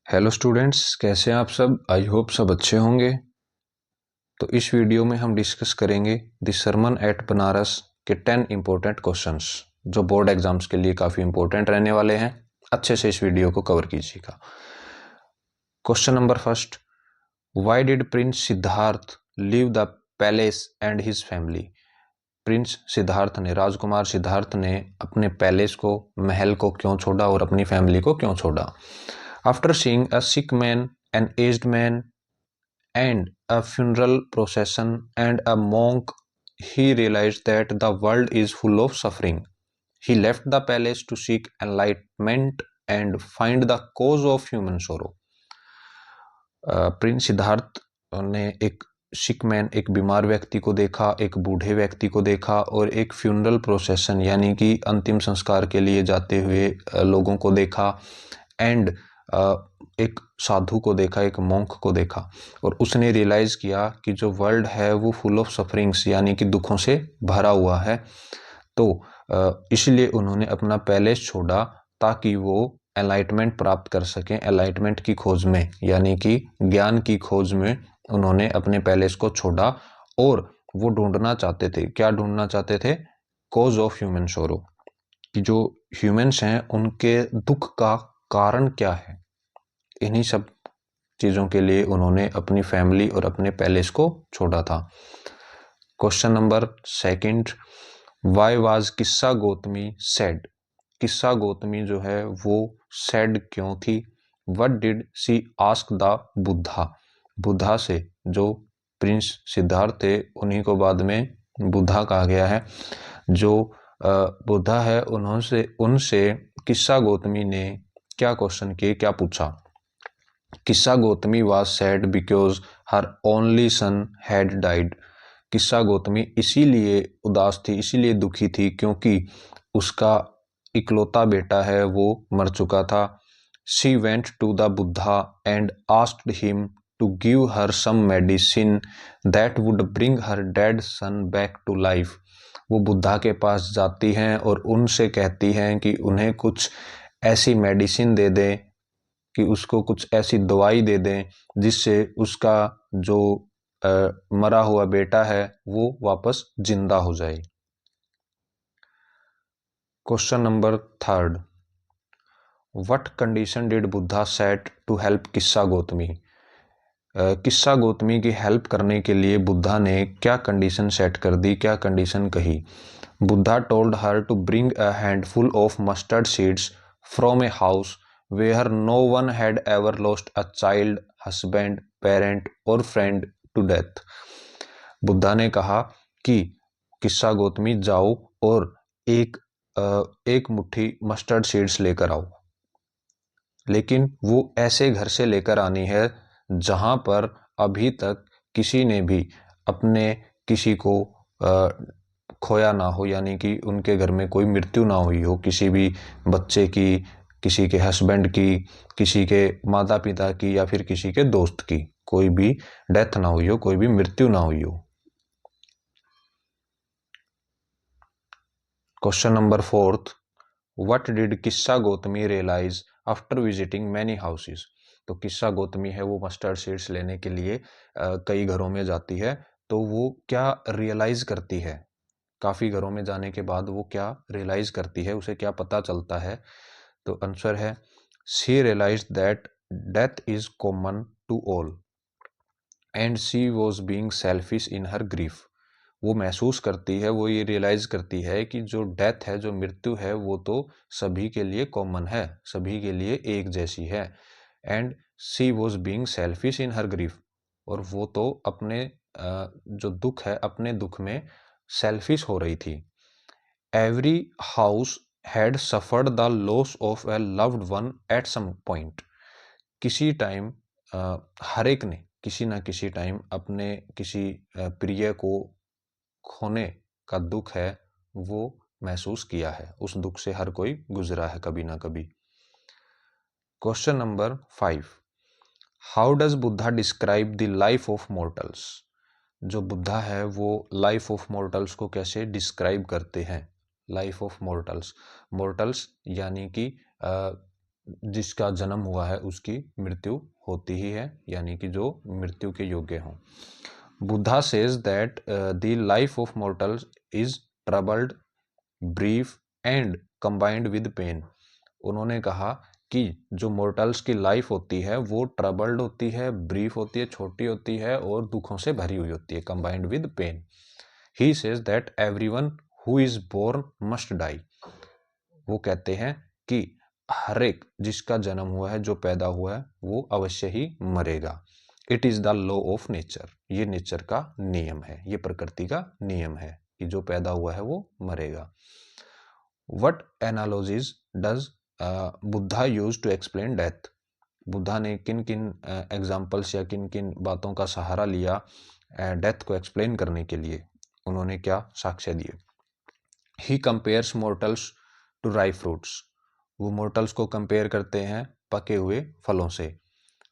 Hello students, कैसे हैं आप सब। आई होप सब अच्छे होंगे। तो इस वीडियो में हम डिस्कस करेंगे द सरमन एट बनारस के 10 इंपॉर्टेंट क्वेश्चंस जो बोर्ड एग्जाम्स के लिए काफ़ी इंपॉर्टेंट रहने वाले हैं। अच्छे से इस वीडियो को कवर कीजिएगा। Question number first, why did Prince Siddharth leave the palace and his family. Prince Siddharth ने, राजकुमार सिद्धार्थ ने अपने पैलेस को, महल को क्यों छोड़ा और अपनी फैमिली को क्यों छोड़ा। After seeing a sick man, an aged man and a funeral procession and a monk, he realized that the world is full of suffering. He left the palace to seek enlightenment and find the cause of human sorrow. Prince Siddharth ने एक सिक man, एक बीमार व्यक्ति को देखा, एक बूढ़े व्यक्ति को देखा और एक फ्यूनरल प्रोसेशन यानी कि अंतिम संस्कार के लिए जाते हुए लोगों को देखा एंड एक साधु को देखा, एक मॉन्क को देखा और उसने रियलाइज़ किया कि जो वर्ल्ड है वो फुल ऑफ सफरिंग्स यानी कि दुखों से भरा हुआ है। तो इसलिए उन्होंने अपना पैलेस छोड़ा ताकि वो एनलाइटमेंट प्राप्त कर सकें। एनलाइटमेंट की खोज में यानी कि ज्ञान की खोज में उन्होंने अपने पैलेस को छोड़ा और वो ढूंढना चाहते थे, क्या ढूंढना चाहते थे? कॉज ऑफ ह्यूमन सोरो, कि जो ह्यूमंस हैं उनके दुख का कारण क्या है। इन्हीं सब चीज़ों के लिए उन्होंने अपनी फैमिली और अपने पैलेस को छोड़ा था। Question number second, why was किस्सा गौतमी सैड। किस्सा गौतमी जो है वो सैड क्यों थी। What did she ask the Buddha. Buddha से, जो प्रिंस सिद्धार्थ थे उन्हीं को बाद में बुद्धा कहा गया है। जो बुद्धा है उनसे किस्सा गौतमी ने क्या क्वेश्चन किए, क्या पूछा। किस्सा Gautami was sad because her only son had died. किस्सा गौतमी इसीलिए उदास थी, इसीलिए दुखी थी क्योंकि उसका इकलौता बेटा है वो मर चुका था। She went to the Buddha and asked him to give her some medicine that would bring her dead son back to life. वो बुद्धा के पास जाती हैं और उनसे कहती हैं कि उन्हें कुछ ऐसी मेडिसिन दे दें, कि उसको कुछ ऐसी दवाई दे दें जिससे उसका जो मरा हुआ बेटा है वो वापस जिंदा हो जाए। Question number third, what condition did Buddha set to help Kisa Gotami. किस्सा गौतमी की हेल्प करने के लिए बुद्धा ने क्या कंडीशन सेट कर दी, क्या कंडीशन कही। Buddha told her to bring a handful of mustard seeds from a house where no one had ever lost a child, husband, parent और फ्रेंड टू डेथ। बुद्धा ने कहा कि किस्सा गौतमी जाओ और एक मुट्ठी मस्टर्ड सीड्स लेकर आओ, लेकिन वो ऐसे घर से लेकर आनी है जहां पर अभी तक किसी ने भी अपने किसी को खोया ना हो, यानी कि उनके घर में कोई मृत्यु ना हुई हो, किसी भी बच्चे की, किसी के हस्बैंड की, किसी के माता पिता की या फिर किसी के दोस्त की कोई भी डेथ ना हुई हो, कोई भी मृत्यु ना हुई हो। Question number fourth, what did Kisa Gotami realise after visiting many houses. तो किस्सा गौतमी है वो मस्टर्ड सीड्स लेने के लिए कई घरों में जाती है, तो वो क्या रियलाइज करती है, काफ़ी घरों में जाने के बाद वो क्या रियलाइज करती है, उसे क्या पता चलता है। तो आंसर है, she realise that death is common to all and she was being selfish in her grief. वो महसूस करती है, वो ये रियलाइज करती है कि जो डेथ है, जो मृत्यु है, वो तो सभी के लिए कॉमन है, सभी के लिए एक जैसी है। And she was being selfish in her grief, और वो तो अपने जो दुख है, अपने दुख में सेल्फिश हो रही थी। Every house had suffered the loss of a loved one at some point. किसी टाइम हर एक ने किसी ना किसी टाइम अपने किसी प्रिय को खोने का दुख है वो महसूस किया है, उस दुख से हर कोई गुजरा है कभी ना कभी। Question number 5, how does Buddha describe the life of mortals. जो बुद्धा है वो लाइफ ऑफ मॉर्टल्स को कैसे डिस्क्राइब करते हैं। लाइफ ऑफ मॉर्टल्स, मॉर्टल्स यानी कि जिसका जन्म हुआ है उसकी मृत्यु होती ही है, यानी कि जो मृत्यु के योग्य हों। Buddha says that the life of mortals is troubled, brief and combined with pain. उन्होंने कहा कि जो मोर्टल्स की लाइफ होती है वो ट्रबल्ड होती है, ब्रीफ होती है, छोटी होती है और दुखों से भरी हुई होती है, combined with pain. He says that everyone who is born must die. वो कहते हैं कि हर एक जिसका जन्म हुआ है, जो पैदा हुआ है, वो अवश्य ही मरेगा। It is the law of nature, ये नेचर का नियम है, ये प्रकृति का नियम है कि जो पैदा हुआ है वो मरेगा। What analogies does Buddha use to explain death. Buddha ने किन किन एग्जाम्पल्स या किन किन बातों का सहारा लिया डेथ को एक्सप्लेन करने के लिए, उन्होंने क्या साक्ष्य दिए। He compares mortals to ripe fruits. वो मोर्टल्स को कंपेयर करते हैं पके हुए फलों से।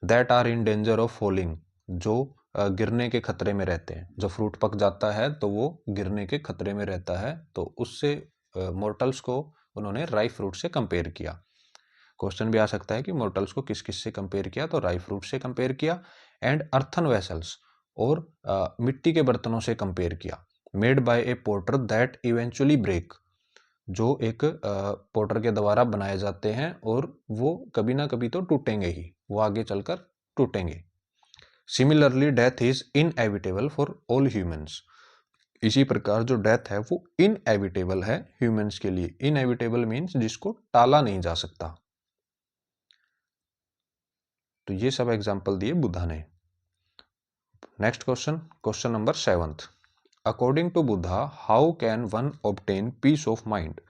That are in danger of falling, जो गिरने के खतरे में रहते हैं। जब फ्रूट पक जाता है तो वो गिरने के खतरे में रहता है, तो उससे मोर्टल्स को उन्होंने राइप फ्रूट से कंपेयर किया। क्वेश्चन भी आ सकता है कि मोर्टल्स को किस किस से कंपेयर किया, तो राइप फ्रूट से कंपेयर किया। एंड अर्थन वेसल्स, और मिट्टी के बर्तनों से कंपेयर किया। Made by a potter that eventually break, जो एक पोर्टर के द्वारा बनाए जाते हैं और वो कभी ना कभी तो टूटेंगे ही, वो आगे चलकर टूटेंगे। Similarly death is inevitable for all humans. इसी प्रकार जो डेथ है वो इनएविटेबल है ह्यूमंस के लिए। इनएविटेबल मीन्स जिसको टाला नहीं जा सकता। तो ये सब एग्जाम्पल दिए बुद्धा ने। Next question, question number 7th। According to Buddha how can one obtain peace of mind.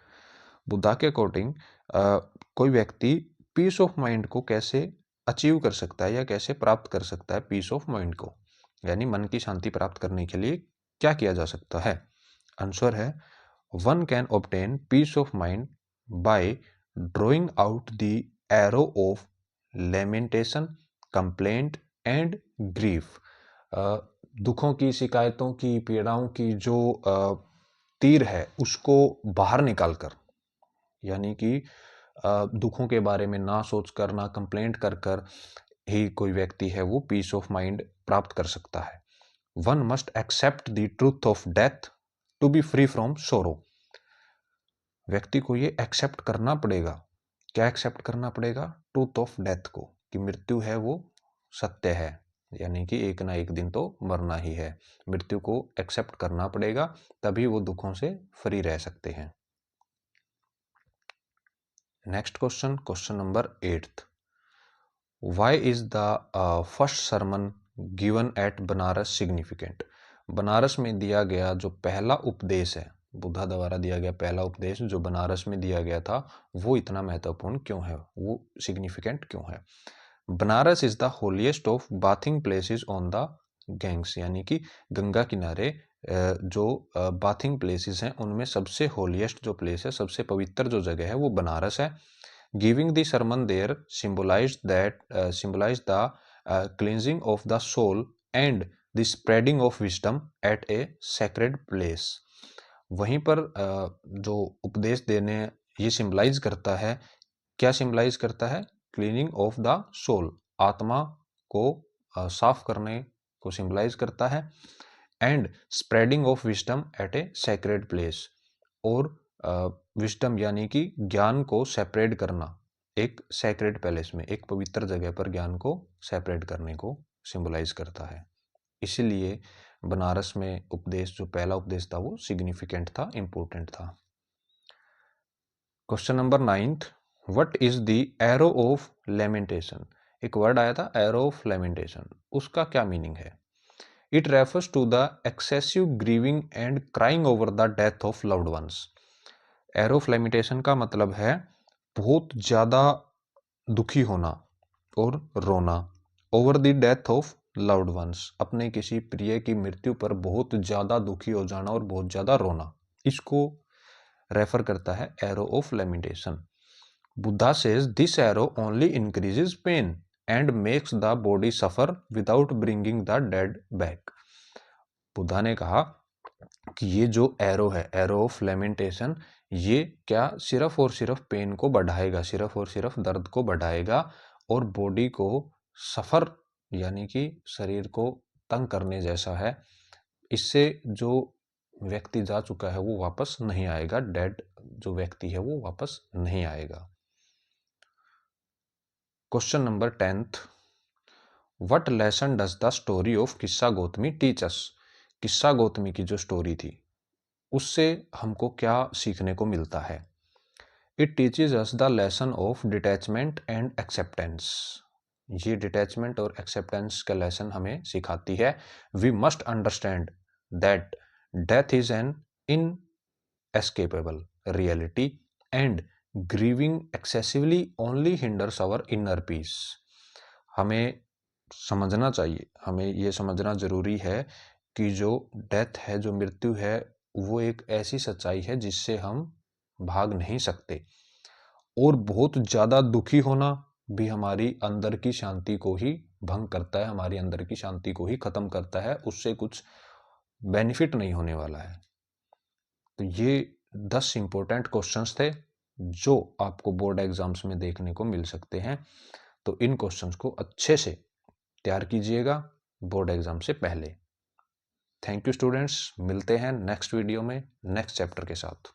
Buddha के अकॉर्डिंग कोई व्यक्ति पीस ऑफ माइंड को कैसे अचीव कर सकता है या कैसे प्राप्त कर सकता है पीस ऑफ माइंड को, यानी मन की शांति प्राप्त करने के लिए क्या किया जा सकता है। आंसर है one can obtain peace of mind by drawing out the arrow of lamentation, complaint and grief. दुखों की, शिकायतों की, पीड़ाओं की जो तीर है उसको बाहर निकालकर, यानी कि दुखों के बारे में ना सोचकर, ना कंप्लेंट कर कर ही कोई व्यक्ति है वो पीस ऑफ माइंड प्राप्त कर सकता है। One must accept the truth of death to be free from sorrow. व्यक्ति को ये एक्सेप्ट करना पड़ेगा। क्या एक्सेप्ट करना पड़ेगा? ट्रूथ ऑफ डेथ को, कि मृत्यु है वो सत्य है, यानी कि एक ना एक दिन तो मरना ही है। मृत्यु को एक्सेप्ट करना पड़ेगा, तभी वो दुखों से फ्री रह सकते हैं। Next question, question number 8th। Why is the first sermon given at Banaras significant. Banaras में दिया गया जो पहला उपदेश है, बुद्धा द्वारा दिया गया पहला उपदेश जो बनारस में दिया गया था, वो इतना महत्वपूर्ण क्यों है, वो सिग्निफिकेंट क्यों है। Banaras is the holiest of bathing places on the gangs, यानी कि गंगा किनारे जो बाथिंग प्लेसेस हैं उनमें सबसे होलीएस्ट जो प्लेस है, सबसे पवित्र जो जगह है वो बनारस है। Giving the sermon there symbolized the cleansing of the soul and the spreading of wisdom at a sacred place। वहीं पर जो उपदेश देने ये सिंबलाइज करता है, क्या सिंबलाइज करता है? क्लीनिंग ऑफ द सोल, आत्मा को साफ करने को सिंबलाइज करता है। And spreading of wisdom at a sacred place, और विस्डम यानी कि ज्ञान को सेपरेट करना एक सैक्रेड पैलेस में, एक पवित्र जगह पर ज्ञान को सेपरेट करने को सिंबलाइज करता है। इसीलिए बनारस में उपदेश जो पहला उपदेश था वो सिग्निफिकेंट था, इंपॉर्टेंट था। Question number 9th। What is the arrow of lamentation. एक वर्ड आया था एरो ऑफ लेमेंटेशन, उसका क्या मीनिंग है? It refers to the excessive grieving and crying over the death of loved ones. Arrow of lamentation का मतलब है बहुत ज्यादा दुखी होना और रोना, over the death of loved ones, अपने किसी प्रिय की मृत्यु पर बहुत ज्यादा दुखी हो जाना और बहुत ज्यादा रोना, इसको रेफर करता है arrow of lamentation. Buddha says this arrow only increases pain and makes the body suffer without bringing the dead back. Buddha ने कहा कि ये जो एरो है, एरो ऑफ लेमेंटेशन, ये क्या सिर्फ और सिर्फ पेन को बढ़ाएगा, सिर्फ और सिर्फ दर्द को बढ़ाएगा और बॉडी को सफ़र यानी कि शरीर को तंग करने जैसा है। इससे जो व्यक्ति जा चुका है वो वापस नहीं आएगा, डेड जो व्यक्ति है वो वापस नहीं आएगा। Question number 10th, what lesson does the story of किस्सा गौतमी टीच अस? किस्सा गौतमी की जो स्टोरी थी उससे हमको क्या सीखने को मिलता है? It teaches us the lesson of detachment and acceptance. ये डिटैचमेंट और एक्सेप्टेंस का लेसन हमें सिखाती है। We must understand that death is an inescapable reality and grieving excessively only hinders our inner peace। हमें समझना चाहिए, हमें ये समझना जरूरी है कि जो डेथ है, जो मृत्यु है, वो एक ऐसी सच्चाई है जिससे हम भाग नहीं सकते और बहुत ज़्यादा दुखी होना भी हमारी अंदर की शांति को ही भंग करता है, हमारी अंदर की शांति को ही खत्म करता है, उससे कुछ बेनिफिट नहीं होने वाला है। तो ये 10 इंपॉर्टेंट क्वेश्चंस थे जो आपको बोर्ड एग्जाम्स में देखने को मिल सकते हैं। तो इन क्वेश्चंस को अच्छे से तैयार कीजिएगा बोर्ड एग्जाम से पहले। थैंक यू स्टूडेंट्स, मिलते हैं नेक्स्ट वीडियो में नेक्स्ट चैप्टर के साथ।